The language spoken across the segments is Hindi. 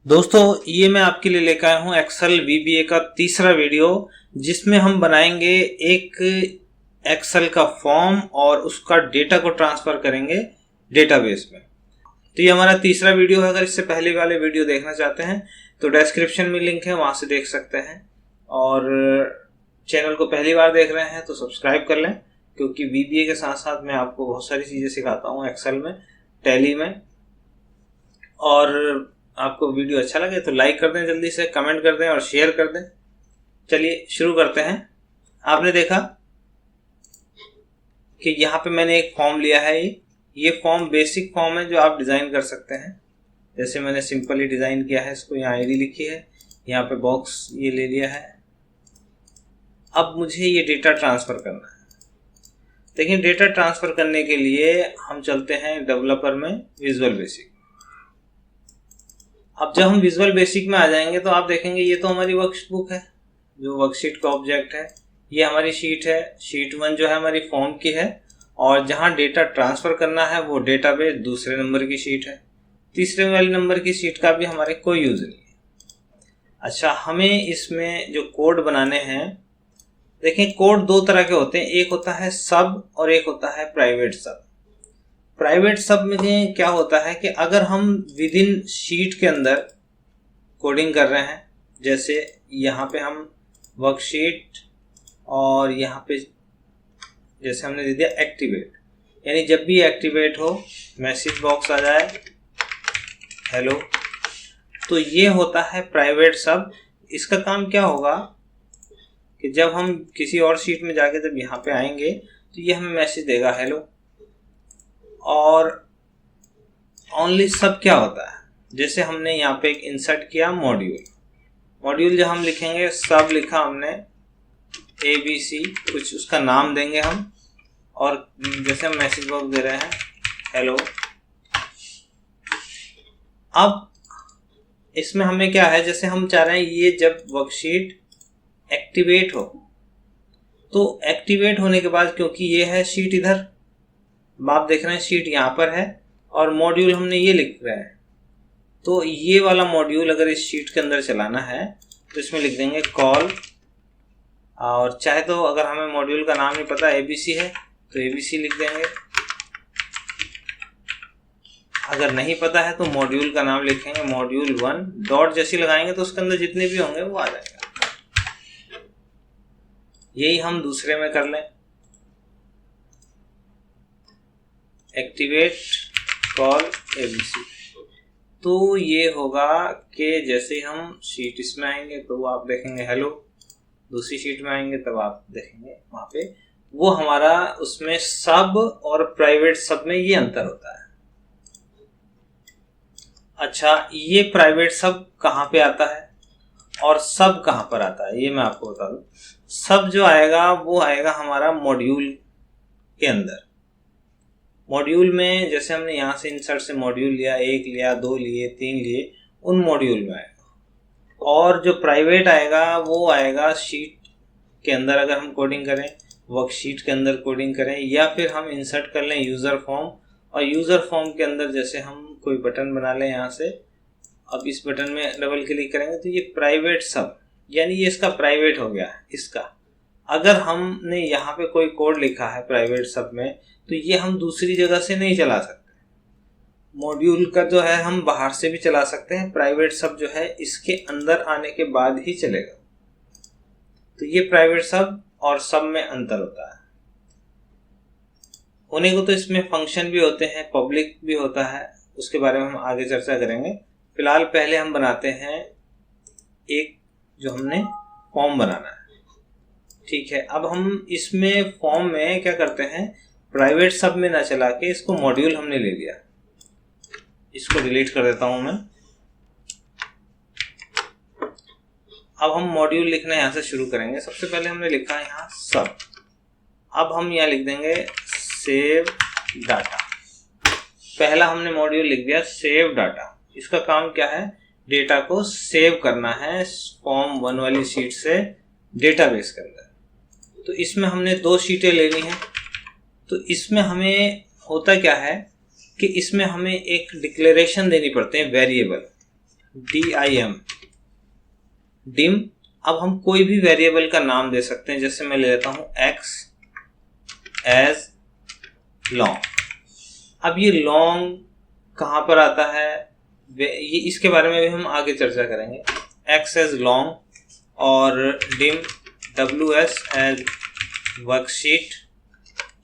दोस्तों ये मैं आपके लिए लेकर आया हूँ एक्सेल VBA का तीसरा वीडियो, जिसमें हम बनाएंगे एक एक्सेल का फॉर्म और उसका डेटा को ट्रांसफर करेंगे डेटाबेस में। तो ये हमारा तीसरा वीडियो है। अगर इससे पहले वाले वीडियो देखना चाहते हैं तो डिस्क्रिप्शन में लिंक है, वहाँ से देख सकते हैं। और चैनल को पहली बार देख रहे हैं तो सब्सक्राइब कर लें, क्योंकि VBA के साथ साथ मैं आपको बहुत सारी चीज़ें सिखाता हूँ एक्सेल में, टैली में। और आपको वीडियो अच्छा लगे तो लाइक कर दें, जल्दी से कमेंट कर दें और शेयर कर दें। चलिए शुरू करते हैं। आपने देखा कि यहाँ पे मैंने एक फॉर्म लिया है। ये फॉर्म बेसिक फॉर्म है जो आप डिज़ाइन कर सकते हैं। जैसे मैंने सिंपली डिज़ाइन किया है, इसको यहाँ आईडी लिखी है, यहाँ पे बॉक्स ये ले लिया है। अब मुझे ये डेटा ट्रांसफ़र करना है। देखिए, डेटा ट्रांसफ़र करने के लिए हम चलते हैं डेवलपर में, विजुअल बेसिक। अब जब हम विजुअल बेसिक में आ जाएंगे तो आप देखेंगे ये तो हमारी वर्कबुक है, जो वर्कशीट का ऑब्जेक्ट है। ये हमारी शीट है, शीट 1 जो है हमारी फॉर्म की है। और जहाँ डेटा ट्रांसफ़र करना है वो डेटाबेस दूसरे नंबर की शीट है। तीसरे वाले नंबर की शीट का भी हमारे कोई यूज़ नहीं है। अच्छा, हमें इसमें जो कोड बनाने हैं, देखें कोड दो तरह के होते हैं। एक होता है सब और एक होता है प्राइवेट सब। प्राइवेट सब में क्या होता है कि अगर हम विद इन शीट के अंदर कोडिंग कर रहे हैं, जैसे यहाँ पे हम वर्कशीट और यहाँ पे जैसे हमने दे दिया एक्टिवेट, यानी जब भी एक्टिवेट हो मैसेज बॉक्स आ जाए हेलो, तो ये होता है प्राइवेट सब। इसका काम क्या होगा कि जब हम किसी और शीट में जाके जब यहाँ पे आएंगे तो ये हमें मैसेज देगा हेलो। और ओनली सब क्या होता है, जैसे हमने यहाँ पे एक इंसर्ट किया मॉड्यूल जब हम लिखेंगे, सब लिखा हमने ABC, कुछ उसका नाम देंगे हम, और जैसे हम मैसेज बॉक्स दे रहे हैं हेलो। अब इसमें हमें क्या है, जैसे हम चाह रहे हैं ये जब वर्कशीट एक्टिवेट हो, तो एक्टिवेट होने के बाद क्योंकि ये है शीट इधर, आप देख रहे हैं शीट यहाँ पर है और मॉड्यूल हमने ये लिख रहे हैं, तो ये वाला मॉड्यूल अगर इस शीट के अंदर चलाना है तो इसमें लिख देंगे कॉल। और चाहे तो अगर हमें मॉड्यूल का नाम नहीं पता ABC है तो ABC लिख देंगे। अगर नहीं पता है तो मॉड्यूल का नाम लिखेंगे मॉड्यूल 1, डॉट जैसी लगाएंगे तो उसके अंदर जितने भी होंगे वो आ जाएगा। यही हम दूसरे में कर लें, एक्टिवेट कॉल ABC। तो ये होगा कि जैसे हम शीट इसमें आएंगे तो आप देखेंगे हेलो, दूसरी शीट में आएंगे तब आप देखेंगे वहाँ पे वो हमारा, उसमें सब और प्राइवेट सब में ये अंतर होता है। अच्छा, ये प्राइवेट सब कहाँ पे आता है और सब कहाँ पर आता है, ये मैं आपको बता दूँ। सब जो आएगा वो आएगा हमारा मॉड्यूल के अंदर। मॉड्यूल में जैसे हमने यहाँ से इंसर्ट से मॉड्यूल लिया, 1 लिया, 2 लिए, 3 लिए, उन मॉड्यूल में आएगा। और जो प्राइवेट आएगा वो आएगा शीट के अंदर, अगर हम कोडिंग करें वर्कशीट के अंदर कोडिंग करें, या फिर हम इंसर्ट कर लें यूज़र फॉर्म, और यूज़र फॉर्म के अंदर जैसे हम कोई बटन बना लें यहाँ से, अब इस बटन में डबल क्लिक करेंगे तो ये प्राइवेट सब, यानी ये इसका प्राइवेट हो गया इसका। अगर हमने यहाँ पे कोई कोड लिखा है प्राइवेट सब में तो ये हम दूसरी जगह से नहीं चला सकते। मॉड्यूल का जो है हम बाहर से भी चला सकते हैं, प्राइवेट सब जो है इसके अंदर आने के बाद ही चलेगा। तो ये प्राइवेट सब और सब में अंतर होता है। होने को तो इसमें फंक्शन भी होते हैं, पब्लिक भी होता है, उसके बारे में हम आगे चर्चा करेंगे। फिलहाल पहले हम बनाते हैं एक जो हमने फॉर्म बनाना है, ठीक है। अब हम इसमें फॉर्म में क्या करते हैं, प्राइवेट सब में ना चला के इसको मॉड्यूल हमने ले लिया, इसको डिलीट कर देता हूं मैं। अब हम मॉड्यूल लिखना यहाँ से शुरू करेंगे। सबसे पहले हमने लिखा है यहाँ सब, अब हम यहाँ लिख देंगे सेव डाटा। पहला हमने मॉड्यूल लिख दिया सेव डाटा। इसका काम क्या है, डेटा को सेव करना है फॉर्म 1 वाली शीट से डेटाबेस के अंदर। तो इसमें हमने 2 शीटें लेनी हैं। तो इसमें हमें होता क्या है कि इसमें हमें एक डिक्लेरेशन देनी पड़ते हैं वेरिएबल। DIM, dim. अब हम कोई भी वेरिएबल का नाम दे सकते हैं, जैसे मैं ले लेता हूं x एज लॉन्ग। अब ये लॉन्ग कहां पर आता है, ये इसके बारे में भी हम आगे चर्चा करेंगे। x एज लॉन्ग और डिम WS एज वर्कशीट।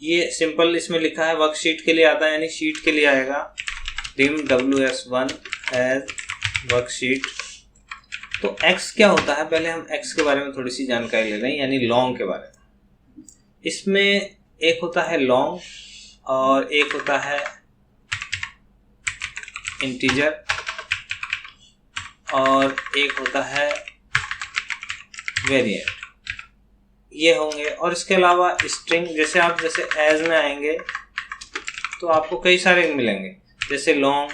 ये सिंपल इसमें लिखा है वर्कशीट के लिए आता है, यानी शीट के लिए आएगा। Dim WS1 as worksheet. तो x क्या होता है, पहले हम x के बारे में थोड़ी सी जानकारी ले रहे हैं, यानी लॉन्ग के बारे में। इसमें एक होता है लॉन्ग और एक होता है इंटीजर और एक होता है वेरिएंट, ये होंगे। और इसके अलावा स्ट्रिंग, जैसे आप जैसे एज में आएंगे तो आपको कई सारे मिलेंगे, जैसे लॉन्ग,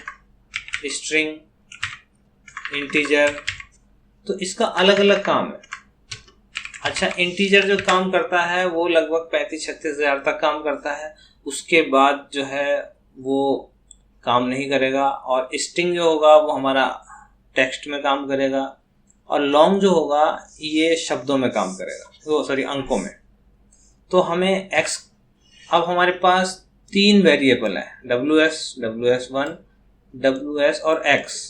स्ट्रिंग, इंटीजर। तो इसका अलग अलग काम है। अच्छा, इंटीजर जो काम करता है वो लगभग 35-36 हज़ार तक काम करता है, उसके बाद जो है वो काम नहीं करेगा। और स्ट्रिंग जो होगा वो हमारा टेक्स्ट में काम करेगा, और लॉन्ग जो होगा ये शब्दों में काम करेगा, वो सॉरी अंकों में। तो हमें x, अब हमारे पास 3 वेरिएबल है, WS, WS1, WS और x।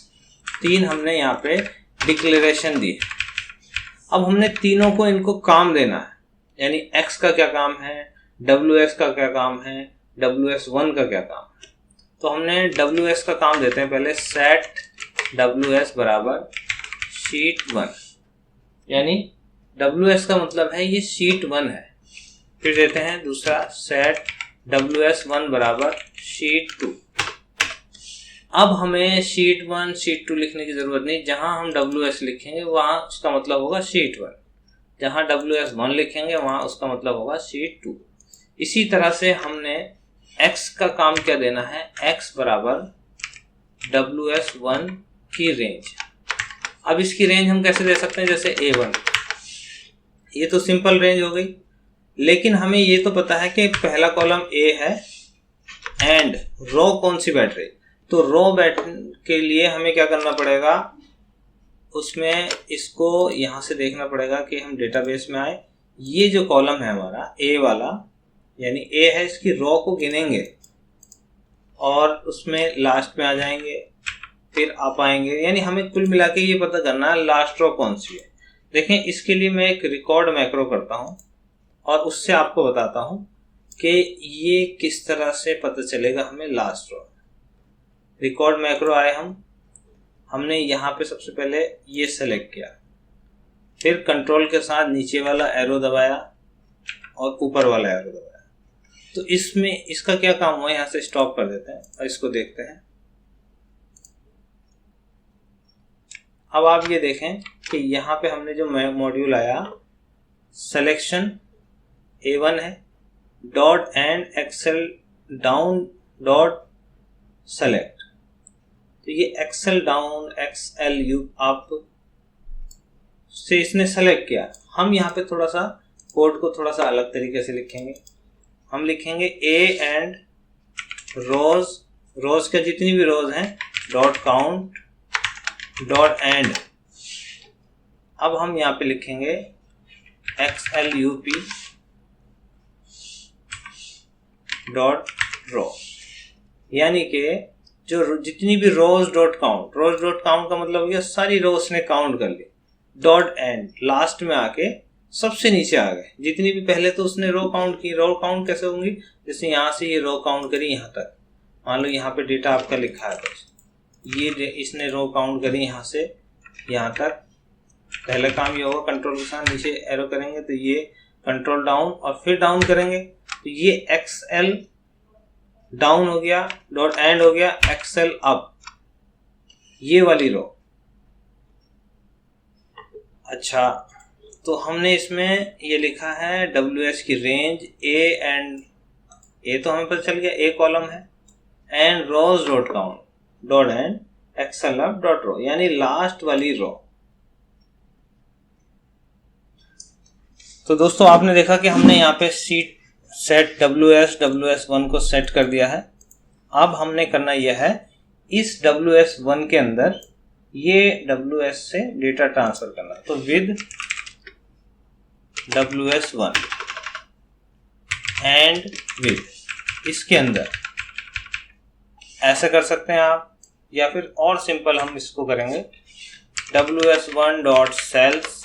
3 हमने यहाँ पे डिक्लेरेशन दी। अब हमने तीनों को इनको काम देना है, यानी x का क्या काम है, WS का क्या काम है, WS1 का क्या काम है। तो हमने WS का काम देते हैं पहले, सेट WS बराबर शीट1, यानी WS का मतलब है ये शीट1 है। फिर देते हैं दूसरा, सेट WS1 बराबर शीट2। अब हमें शीट1 शीट2 लिखने की जरूरत नहीं, जहां हम WS लिखेंगे वहां उसका मतलब होगा शीट1, जहां WS1 लिखेंगे वहां उसका मतलब होगा शीट2। इसी तरह से हमने x का काम क्या देना है, x बराबर WS1 की रेंज। अब इसकी रेंज हम कैसे दे सकते हैं, जैसे A1, ये तो सिंपल रेंज हो गई। लेकिन हमें ये तो पता है कि पहला कॉलम A है एंड रो कौन सी बैठ रही, तो रो बैठ के लिए हमें क्या करना पड़ेगा, उसमें इसको यहां से देखना पड़ेगा कि हम डेटाबेस में आए। ये जो कॉलम है हमारा A वाला, यानी A है, इसकी रो को गिनेंगे और उसमें लास्ट में आ जाएंगे, फिर आप आएंगे, यानी हमें कुल मिला के ये पता करना है लास्ट रो कौन सी है। देखें, इसके लिए मैं एक रिकॉर्ड मैक्रो करता हूं और उससे आपको बताता हूं कि ये किस तरह से पता चलेगा हमें लास्ट रो। रिकॉर्ड मैक्रो आए हमने यहाँ पे सबसे पहले ये सेलेक्ट किया, फिर कंट्रोल के साथ नीचे वाला एरो दबाया और ऊपर वाला एरो दबाया। तो इसमें इसका क्या काम हुआ, यहाँ से स्टॉप कर देते हैं और इसको देखते हैं। अब आप ये देखें कि यहाँ पे हमने जो मॉड्यूल आया, सिलेक्शन A1 है, dot end exhale down dot select. तो ये एक्सेल डाउन एक्सएल यू आप से इसने सेलेक्ट किया। हम यहाँ पे थोड़ा सा कोड को थोड़ा सा अलग तरीके से लिखेंगे। हम लिखेंगे A एंड रोज के जितनी भी रोज हैं डॉट काउंट डॉट एंड। अब हम यहाँ पे लिखेंगे XLUP डॉट रो, यानी कि जो जितनी भी रोज डॉट काउंट का मतलब हो गया सारी रोज ने काउंट कर ली, डॉट एंड लास्ट में आके सबसे नीचे आ गए। जितनी भी पहले तो उसने रो काउंट की, रो काउंट कैसे होंगी, जैसे यहाँ से ये रो काउंट करी यहाँ तक, मान लो यहाँ पे डेटा आपका लिखा है, तो ये इसने रो काउंट करी यहाँ से यहाँ तक। पहला काम ये होगा, कंट्रोल के साथ नीचे एरो करेंगे तो ये कंट्रोल डाउन और फिर डाउन करेंगे तो ये एक्सएल डाउन हो गया, डॉट एंड हो गया एक्सएल अप, ये वाली रो। अच्छा, तो हमने इसमें ये लिखा है WS की रेंज A एंड A तो हमें पता चल गया A कॉलम है, and rows dot count dot end excel up dot row, यानी लास्ट वाली रो। तो दोस्तों आपने देखा कि हमने यहाँ पे सीट सेट WS1 को सेट कर दिया है। अब हमने करना यह है, इस WS1 के अंदर ये WS से डेटा ट्रांसफर करना, तो विद WS1 एंड विद, इसके अंदर ऐसे कर सकते हैं आप, या फिर और सिंपल हम इसको करेंगे WS1 डॉट सेल्स।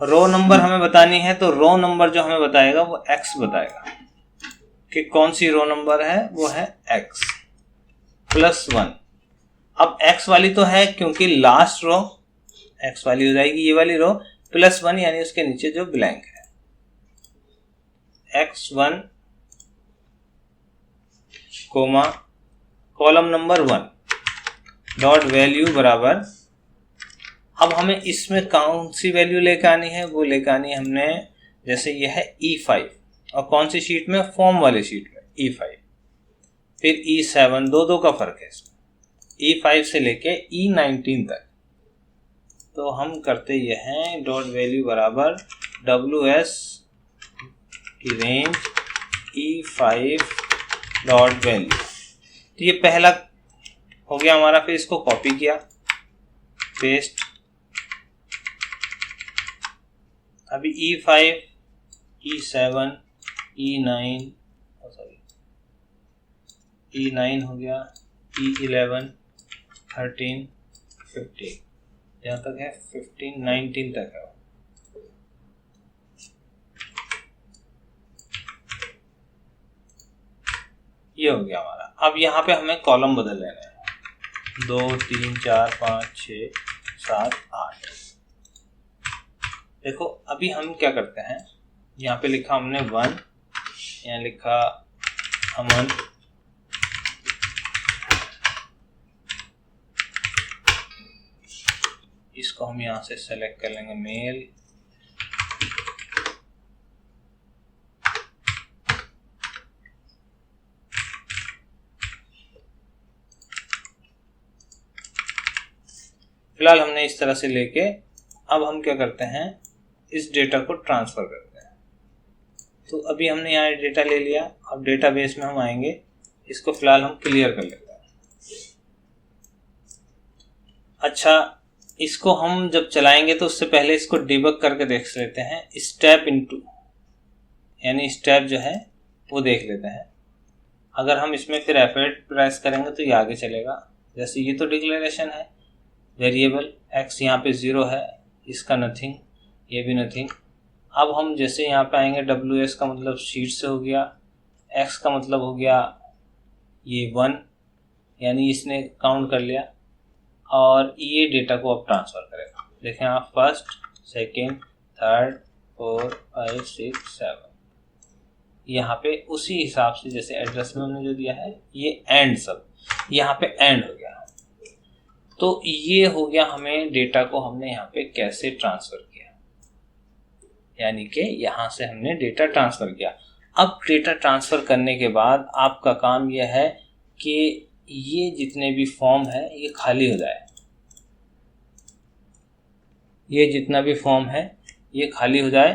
रो नंबर हमें बतानी है, तो रो नंबर जो हमें बताएगा वो X बताएगा कि कौन सी रो नंबर है, वो है X +1। अब X वाली तो है क्योंकि लास्ट रो X वाली हो जाएगी, ये वाली रो +1 यानी उसके नीचे जो ब्लैंक है, X1 comma column number 1 dot value बराबर। अब हमें इसमें कौन सी वैल्यू लेकर आनी है, वो लेकर आनी है हमने, जैसे ये है E5 और कौन सी शीट में, फॉर्म वाली शीट में E5, फिर E7, दो का फर्क है इसमें, E5 से लेके E19 तक। तो हम करते ये हैं डॉट वैल्यू बराबर WS की रेंज E5 डॉट वैल्यू। तो ये पहला हो गया हमारा, फिर इसको कॉपी किया, पेस्ट। अभी E5, E7, E9 E9 हो गया, E11, 13, 15, जहाँ तक है 15, 19 तक है। ये हो गया हमारा। अब यहाँ पे हमें कॉलम बदल लेना है, 2, 3, 4, 5, 6, 7, 8। देखो अभी हम क्या करते हैं, यहाँ पे लिखा हमने 1, यहाँ लिखा अमन, इसको हम यहाँ से सेलेक्ट कर लेंगे मेल, फिलहाल हमने इस तरह से लेके, अब हम क्या करते हैं, इस डेटा को ट्रांसफर करते हैं। तो अभी हमने यहाँ डेटा ले लिया, अब डेटाबेस में हम आएंगे, इसको फिलहाल हम क्लियर कर लेते हैं। अच्छा, इसको हम जब चलाएंगे तो उससे पहले इसको डिबग करके देख लेते हैं, स्टेप इनटू, यानी स्टेप जो है वो देख लेते हैं। अगर हम इसमें फिर F8 प्रेस करेंगे तो ये आगे चलेगा। जैसे ये तो डिक्लेरेशन है, वेरिएबल X यहाँ पे 0 है, इसका नथिंग, ये भी नथिंग। अब हम जैसे यहाँ पे आएंगे, WS का मतलब शीट से हो गया, X का मतलब हो गया ये 1, यानी इसने काउंट कर लिया, और ये डेटा को अब ट्रांसफ़र करेगा। देखें आप, फर्स्ट, सेकेंड, थर्ड, 4, 5, 6, 7, यहाँ पे उसी हिसाब से जैसे एड्रेस में हमने जो दिया है, ये एंड, सब यहाँ पे एंड हो गया। तो ये हो गया, हमें डेटा को हमने यहाँ पे कैसे ट्रांसफ़र किया, यानी कि यहाँ से हमने डेटा ट्रांसफ़र किया। अब डेटा ट्रांसफ़र करने के बाद आपका काम यह है कि ये जितने भी फॉर्म है ये खाली हो जाए, ये जितना भी फॉर्म है ये खाली हो जाए,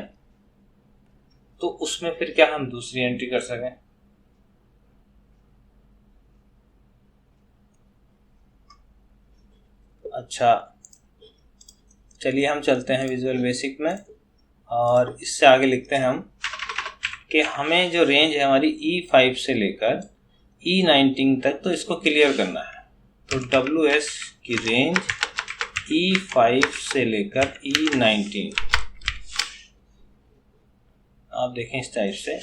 तो उसमें फिर क्या हम दूसरी एंट्री कर सकें। अच्छा, चलिए हम चलते हैं विजुअल बेसिक में, और इससे आगे लिखते हैं हम कि हमें जो रेंज है हमारी E5 से लेकर E19 तक, तो इसको क्लियर करना है। तो WS की रेंज E5 से लेकर E19, आप देखें इस टाइप से,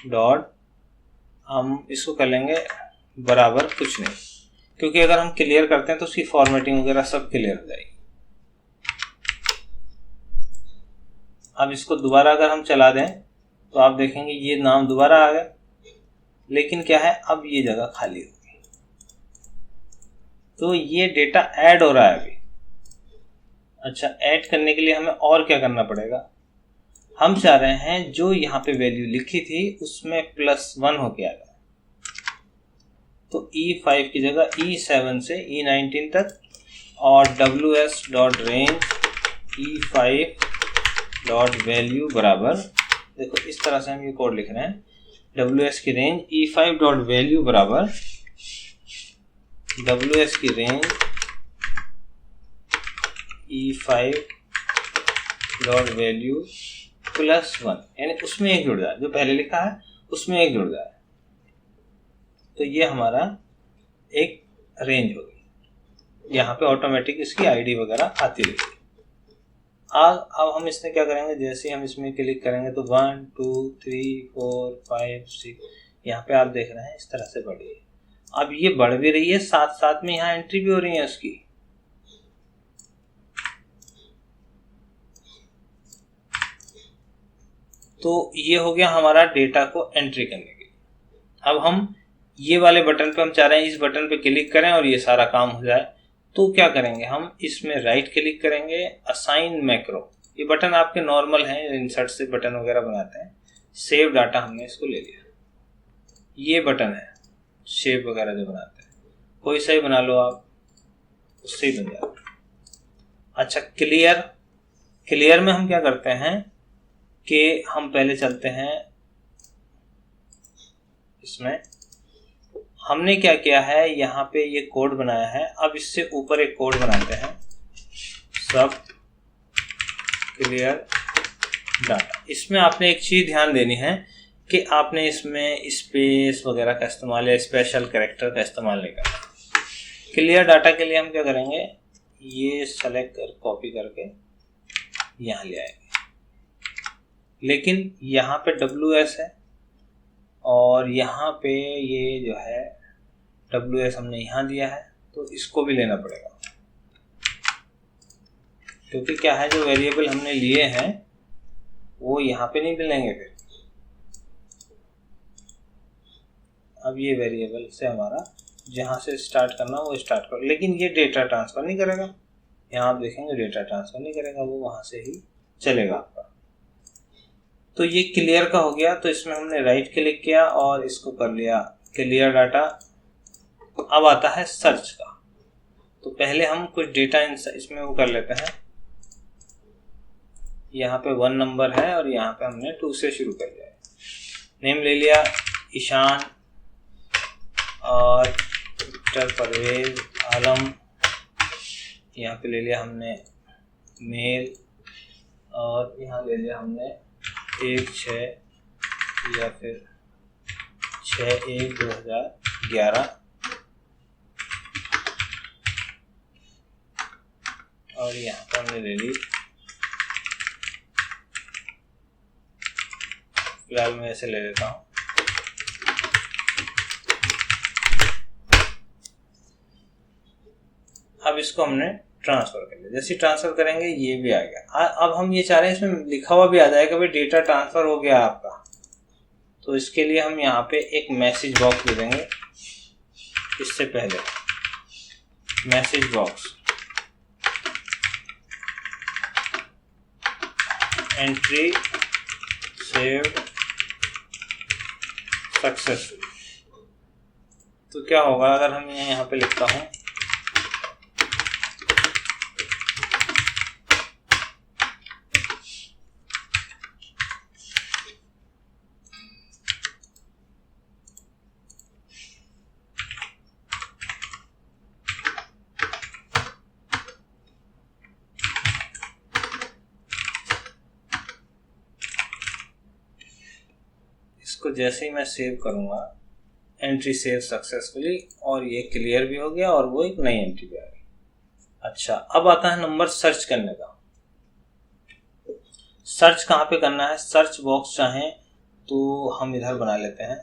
डॉट, हम इसको कर लेंगे बराबर कुछ नहीं, क्योंकि अगर हम क्लियर करते हैं तो उसकी फॉर्मेटिंग वगैरह सब क्लियर हो जाएगी। अब इसको दोबारा अगर हम चला दें तो आप देखेंगे ये नाम दोबारा आ गया, लेकिन क्या है, अब ये जगह खाली होगी। तो ये डेटा ऐड हो रहा है अभी। अच्छा, ऐड करने के लिए हमें और क्या करना पड़ेगा, हम चाह रहे हैं जो यहाँ पे वैल्यू लिखी थी उसमें +1 होके आ जाए। तो E5 की जगह E7 से E19 तक, और WS.range E5 डॉट वैल्यू बराबर, देखो इस तरह से हम ये कोड लिख रहे हैं, WS की रेंज E5 डॉट वैल्यू बराबर WS की रेंज E5 डॉट वैल्यू +1, यानी उसमें एक जुड़ जाए, जो पहले लिखा है उसमें एक जुड़ जाए। तो ये हमारा एक रेंज होगी, यहाँ पे ऑटोमेटिक इसकी आईडी वगैरह आती रहेगी। अब हम इसमें क्या करेंगे, जैसे हम इसमें क्लिक करेंगे तो 1 2 3 4 5 6, यहाँ पे आप देख रहे हैं इस तरह से बढ़ी है। अब ये बढ़ भी रही है, साथ साथ में यहाँ एंट्री भी हो रही है उसकी। तो ये हो गया हमारा डेटा को एंट्री करने के लिए। अब हम ये वाले बटन पे हम चाह रहे हैं इस बटन पे क्लिक करें और ये सारा काम हो जाए। तो क्या करेंगे, हम इसमें राइट क्लिक करेंगे, असाइन मैक्रो, ये बटन आपके नॉर्मल हैं, इंसर्ट से बटन वगैरह बनाते हैं। सेव डाटा हमने इसको ले लिया, ये बटन है शेप वगैरह जो बनाते हैं, कोई सा ही बना लो आप, उससे ही बन जाता है। अच्छा, क्लियर में हम क्या करते हैं कि हम पहले चलते हैं इसमें, हमने क्या किया है, यहाँ पे ये कोड बनाया है। अब इससे ऊपर एक कोड बनाते हैं, सब क्लियर डाटा। इसमें आपने एक चीज ध्यान देनी है कि आपने इसमें स्पेस वगैरह का इस्तेमाल या स्पेशल कैरेक्टर का इस्तेमाल नहीं करना। क्लियर डाटा के लिए हम क्या करेंगे, ये सेलेक्ट कर कॉपी करके यहाँ ले आएंगे, लेकिन यहाँ पे WS है और यहाँ पे ये जो है WS हमने यहाँ दिया है, तो इसको भी लेना पड़ेगा, क्योंकि क्या है जो वेरिएबल हमने लिए हैं वो यहाँ पे नहीं मिलेंगे फिर। अब ये वेरिएबल से हमारा जहाँ से स्टार्ट करना वो स्टार्ट कर, लेकिन ये डेटा ट्रांसफर नहीं करेगा। यहाँ आप देखेंगे डेटा ट्रांसफर नहीं करेगा, वो वहाँ से ही चलेगा आपका। तो ये क्लियर का हो गया। तो इसमें हमने राइट क्लिक किया और इसको कर लिया क्लियर डाटा। अब आता है सर्च का। तो पहले हम कुछ डेटा इसमें वो कर लेते हैं। यहाँ पे 1 नंबर है और यहाँ पे हमने 2 से शुरू कर लिया है। नेम ले लिया ईशान और डॉक्टर परवेज आलम। यहाँ पे ले लिया हमने मेल और यहाँ ले लिया हमने 1/6 या फिर 6/1/2011 और यहाँ पर हमने ले ली, फिलहाल मैं ऐसे ले लेता हूँ। अब इसको हमने ट्रांसफर कर लिया। जैसे ट्रांसफर करेंगे ये भी आ गया। अब हम ये चाह रहे हैं इसमें लिखा हुआ भी आ जाएगा भाई डेटा ट्रांसफर हो गया आपका। तो इसके लिए हम यहाँ पे एक मैसेज बॉक्स दे देंगे। इससे पहले message box entry saved successful. तो क्या होगा अगर हम यहाँ पे लिखता हूँ इसको, जैसे ही मैं सेव करूंगा एंट्री सेव सक्सेसफुली और ये क्लियर भी हो गया और वो एक नई एंट्री भी आ गई। अच्छा, अब आता है नंबर सर्च करने का। सर्च कहाँ पे करना है, सर्च बॉक्स चाहें तो हम इधर बना लेते हैं।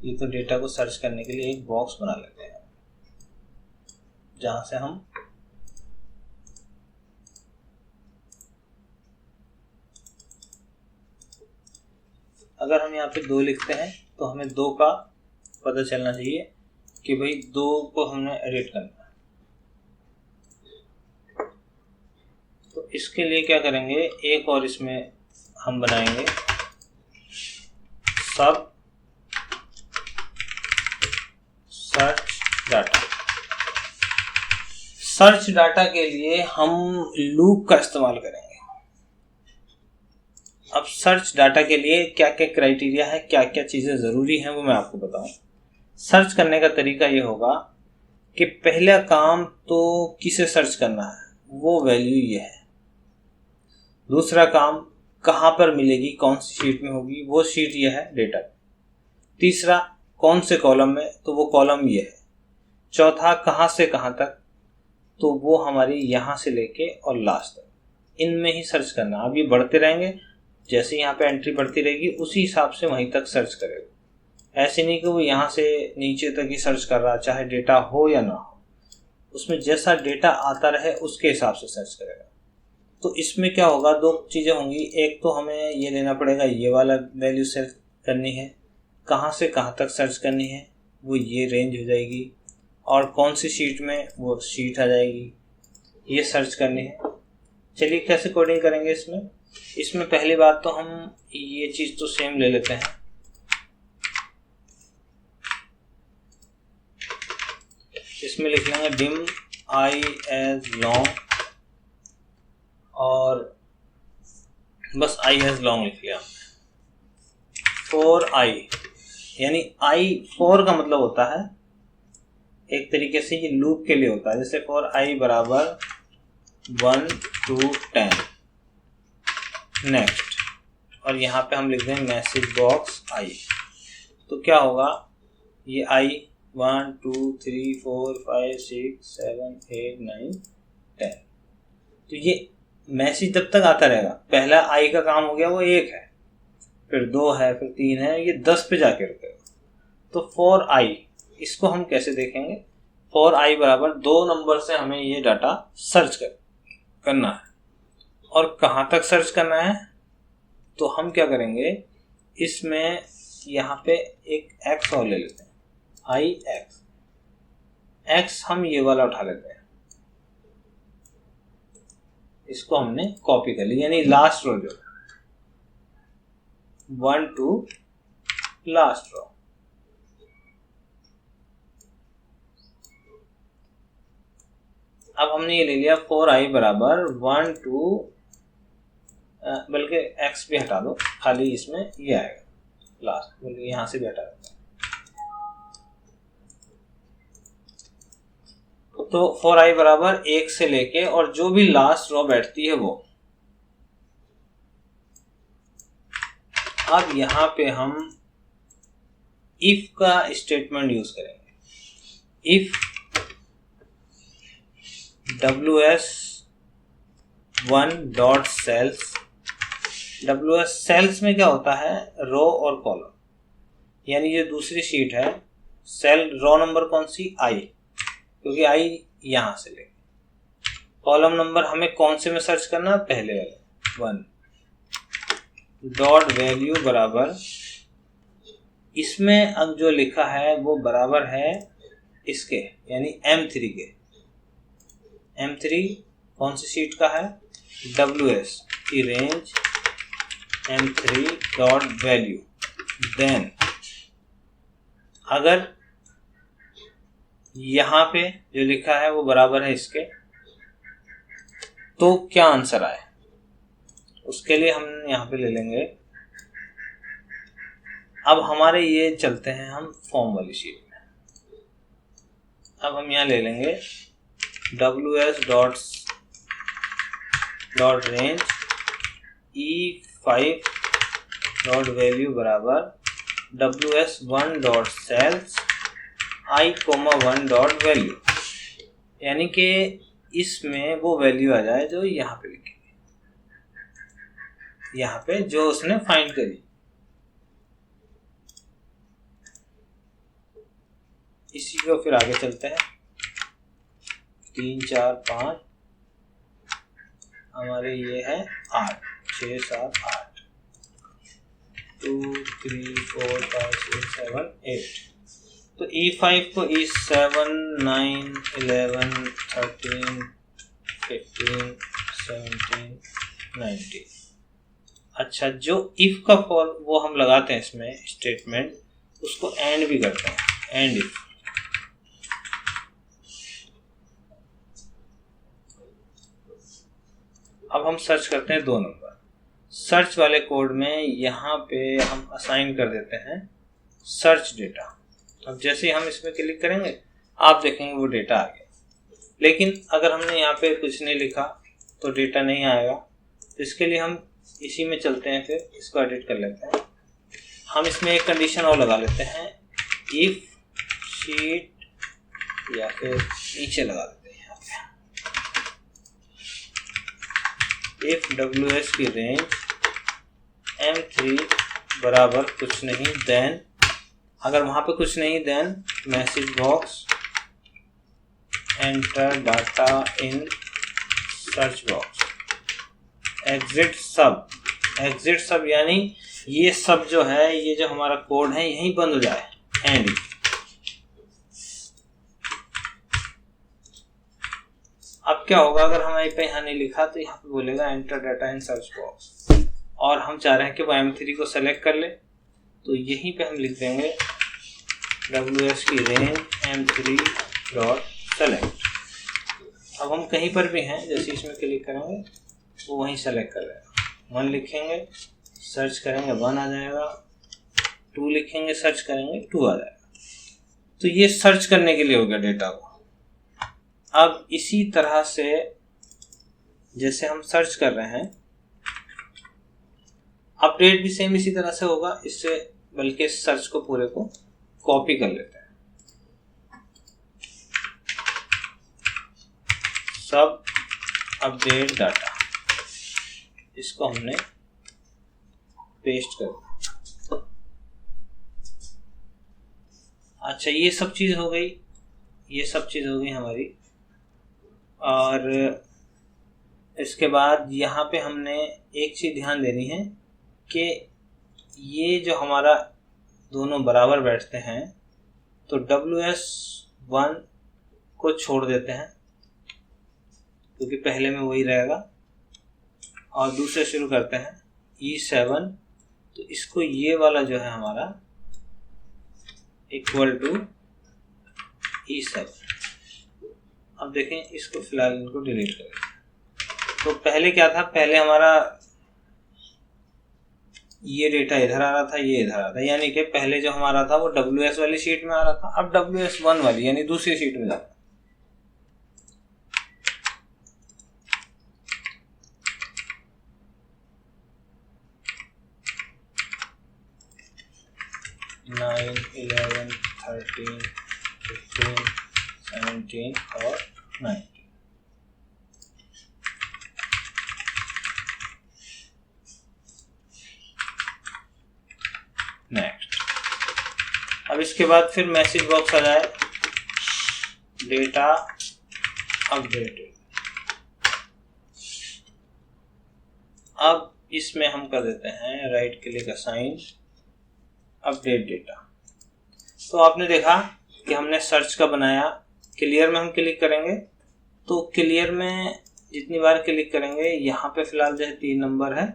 ये तो डेटा को सर्च करने के लिए एक बॉक्स बना लेते हैं जहां से हम अगर हम यहाँ पे 2 लिखते हैं तो हमें 2 का पता चलना चाहिए कि भाई 2 को हमने एडिट करना है। तो इसके लिए क्या करेंगे, एक और इसमें हम बनाएंगे सब सर्च डाटा। सर्च डाटा के लिए हम लूप का इस्तेमाल करेंगे। अब सर्च डाटा के लिए क्या क्या क्राइटेरिया है, क्या क्या चीज़ें ज़रूरी हैं वो मैं आपको बताऊं। सर्च करने का तरीका ये होगा कि पहला काम तो किसे सर्च करना है, वो वैल्यू ये है। दूसरा काम कहाँ पर मिलेगी, कौन सी शीट में होगी, वो शीट ये है डेटा। तीसरा कौन से कॉलम में, तो वो कॉलम ये है। चौथा कहाँ से कहाँ तक, तो वो हमारी यहाँ से लेके और लास्ट तक, इनमें ही सर्च करना। अब ये बढ़ते रहेंगे, जैसे यहाँ पे एंट्री बढ़ती रहेगी उसी हिसाब से वहीं तक सर्च करेगा। ऐसे नहीं कि वो यहाँ से नीचे तक ही सर्च कर रहा, चाहे डेटा हो या ना हो, उसमें जैसा डेटा आता रहे उसके हिसाब से सर्च करेगा। तो इसमें क्या होगा, दो चीज़ें होंगी। एक तो हमें ये लेना पड़ेगा, ये वाला वैल्यू सेट करनी है, कहाँ से कहाँ तक सर्च करनी है वो ये रेंज हो जाएगी, और कौन सी शीट में वो शीट आ जाएगी, ये सर्च करनी है। चलिए कैसे कोडिंग करेंगे इसमें पहली बात तो हम ये चीज़ तो सेम ले लेते हैं। इसमें लिख लेंगे dim I as long, और बस I as long लिख लिया। for I, यानी I for का मतलब होता है एक तरीके से ये लूप के लिए होता है। जैसे for I बराबर 1 to 10 नेक्स्ट, और यहाँ पे हम लिख दें मैसेज बॉक्स I। तो क्या होगा, ये I 1 2 3 4 5 6 7 8 9 10, तो ये मैसेज तब तक आता रहेगा। पहला I का काम हो गया, वो 1 है, फिर 2 है, फिर 3 है, ये 10 पे जाके रुकेगा। तो for I इसको हम कैसे देखेंगे, for I बराबर 2 नंबर से हमें ये डाटा सर्च करना है। और कहाँ तक सर्च करना है, तो हम क्या करेंगे, इसमें यहाँ पे एक x और ले लेते हैं, x हम ये वाला उठा लेते हैं, इसको हमने कॉपी कर ली, यानी लास्ट रो जो 1 to लास्ट रो। अब हमने ये ले लिया for I बराबर 1 to, बल्कि x भी हटा दो, खाली इसमें ये आएगा लास्ट, बल्कि यहाँ से भी हटा देते हैं। तो for I बराबर 1 से लेके और जो भी लास्ट रो बैठती है वो। अब यहाँ पे हम if का स्टेटमेंट यूज करेंगे। if ws1 dot cells, ws cells में क्या होता है, रो और कॉलम, यानी ये दूसरी शीट है, सेल रो नंबर कौन सी, I, क्योंकि I यहां से लेंगे। कॉलम नंबर हमें कौन से में सर्च करना, पहले वाले 1 डॉट वैल्यू बराबर, इसमें अब जो लिखा है वो बराबर है इसके, यानी M3 के। M3 कौन सी शीट का है, WS की range M3 dot value. Then अगर यहाँ पे जो लिखा है वो बराबर है इसके, तो क्या आंसर आए, उसके लिए हम यहाँ पे ले लेंगे। अब हमारे ये चलते हैं हम फॉर्म वाली शीट में। अब हम यहाँ ले लेंगे ws dot range E5 dot value बराबर ws1 dot sales I1 dot value, यानी कि इसमें वो वैल्यू आ जाए जो यहाँ पे लिखी, यहाँ पे जो उसने फाइंड करी। इसी को फिर आगे चलते हैं, 3 4 5 हमारे ये है 8 6 7 8 2 3 4 5 6 7 8। तो E5 को E7 9 11 13 15 17 19। अच्छा, जो इफ का फॉर वो हम लगाते हैं इसमें स्टेटमेंट, उसको एंड भी करते हैं, एंड इफ। अब हम सर्च करते हैं 2 नंबर। सर्च वाले कोड में यहाँ पे हम असाइन कर देते हैं सर्च डेटा। अब जैसे ही हम इसमें क्लिक करेंगे आप देखेंगे वो डेटा आ गया। लेकिन अगर हमने यहाँ पे कुछ नहीं लिखा तो डेटा नहीं आएगा। तो इसके लिए हम इसी में चलते हैं, फिर इसको एडिट कर लेते हैं। हम इसमें एक कंडीशन और लगा लेते हैं, इफ शीट, या फिर नीचे लगा देते हैं यहाँ पे, इफ WS की रेंज M3 बराबर कुछ नहीं, देन अगर वहां पे कुछ नहीं then message box enter data in search box, exit sub यानी ये सब जो है, ये जो हमारा कोड है यहीं बंद हो जाए, एंड। अब क्या होगा अगर हमारे पे यहाँ नहीं लिखा तो यहाँ पे बोलेगा enter data in search box, और हम चाह रहे हैं कि वो M3 को सेलेक्ट कर ले, तो यहीं पे हम लिख देंगे WS की रेंज M3 डॉट सेलेक्ट। अब हम कहीं पर भी हैं, जैसे इसमें क्लिक करेंगे वो वहीं सेलेक्ट कर लेगा। 1 लिखेंगे सर्च करेंगे 1 आ जाएगा, 2 लिखेंगे सर्च करेंगे 2 आ जाएगा। तो ये सर्च करने के लिए हो गया डेटा को। अब इसी तरह से जैसे हम सर्च कर रहे हैं, अपडेट भी सेम इसी तरह से होगा। इससे बल्कि सर्च को पूरे को कॉपी कर लेते हैं, सब अपडेट डाटा, इसको हमने पेस्ट कर दिया। अच्छा, ये सब चीज हो गई हमारी। और इसके बाद यहाँ पे हमने एक चीज ध्यान देनी है कि ये जो हमारा दोनों बराबर बैठते हैं, तो WS1 को छोड़ देते हैं क्योंकि पहले में वही रहेगा, और दूसरे शुरू करते हैं E7। तो इसको ये वाला जो है हमारा इक्वल टू E7। अब देखें, इसको फिलहाल इनको डिलीट करें। तो पहले क्या था, पहले हमारा ये डेटा इधर आ रहा था, ये इधर आ रहा था, यानी कि पहले जो हमारा था वो WS वाली शीट में आ रहा था, अब WS1 वाली यानी दूसरी शीट में जा रहा है। नाइन 11 13 15 17 और 19। नेक्स्ट, अब इसके बाद फिर मैसेज बॉक्स आ जाए, डेटा अपडेटेड। अब इसमें हम कर देते हैं right click assign update data. तो आपने देखा कि हमने सर्च का बनाया, क्लियर में हम क्लिक करेंगे तो क्लियर में जितनी बार क्लिक करेंगे, यहाँ पे फिलहाल जो है 3 नंबर है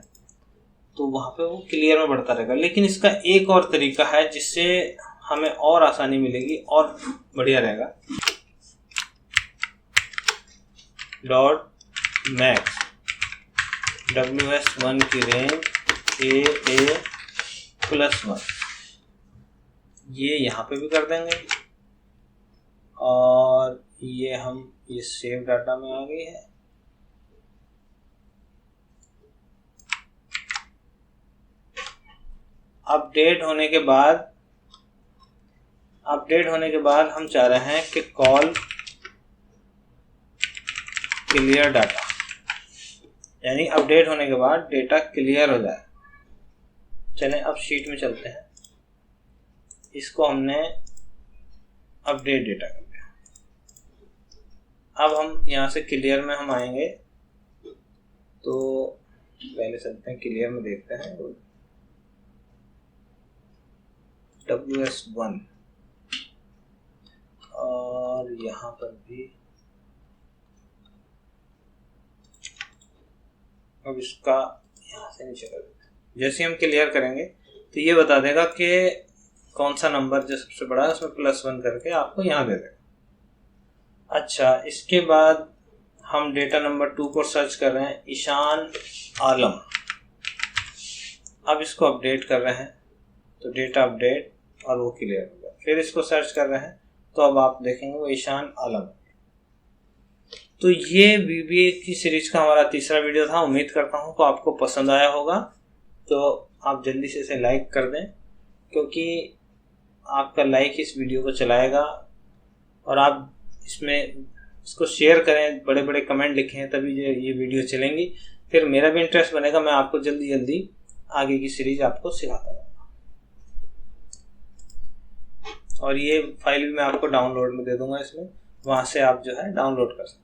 तो वहाँ पे वो क्लियर में बढ़ता रहेगा। लेकिन इसका एक और तरीका है जिससे हमें और आसानी मिलेगी और बढ़िया रहेगा। डॉट मैक्स WS1 की रेंज AA+1, ये यहाँ पे भी कर देंगे, और ये सेव डाटा में आ गई है। अपडेट होने के बाद हम चाह रहे हैं कि कॉल क्लियर डाटा, यानी अपडेट होने के बाद डेटा क्लियर हो जाए। चलें अब शीट में चलते हैं, इसको हमने अपडेट डेटा कर दिया। अब हम यहाँ से क्लियर में हम आएंगे, तो पहले चलते हैं क्लियर में, देखते हैं WS1, और यहाँ पर भी अब इसका यहाँ से नीचे कर देते हैं। जैसे हम क्लियर करेंगे तो ये बता देगा कि कौन सा नंबर जो सबसे बड़ा है उसमें +1 करके आपको यहाँ दे देगा। अच्छा, इसके बाद हम डेटा नंबर 2 को सर्च कर रहे हैं, ईशान आलम। अब इसको अपडेट कर रहे हैं तो डेटा अपडेट और वो क्लियर हो गया। फिर इसको सर्च कर रहे हैं तो अब आप देखेंगे वो ईशान अलग। तो ये VBA की सीरीज का हमारा तीसरा वीडियो था। उम्मीद करता हूँ तो आपको पसंद आया होगा। तो आप जल्दी से इसे लाइक कर दें, क्योंकि आपका लाइक इस वीडियो को चलाएगा। और आप इसको शेयर करें, बड़े बड़े कमेंट लिखें, तभी ये वीडियो चलेंगी। फिर मेरा भी इंटरेस्ट बनेगा, मैं आपको जल्दी जल्दी आगे की सीरीज आपको सिखाता रहूँगा। और ये फाइल भी मैं आपको डाउनलोड में दे दूंगा, इसमें वहाँ से आप जो है डाउनलोड कर सकते हैं।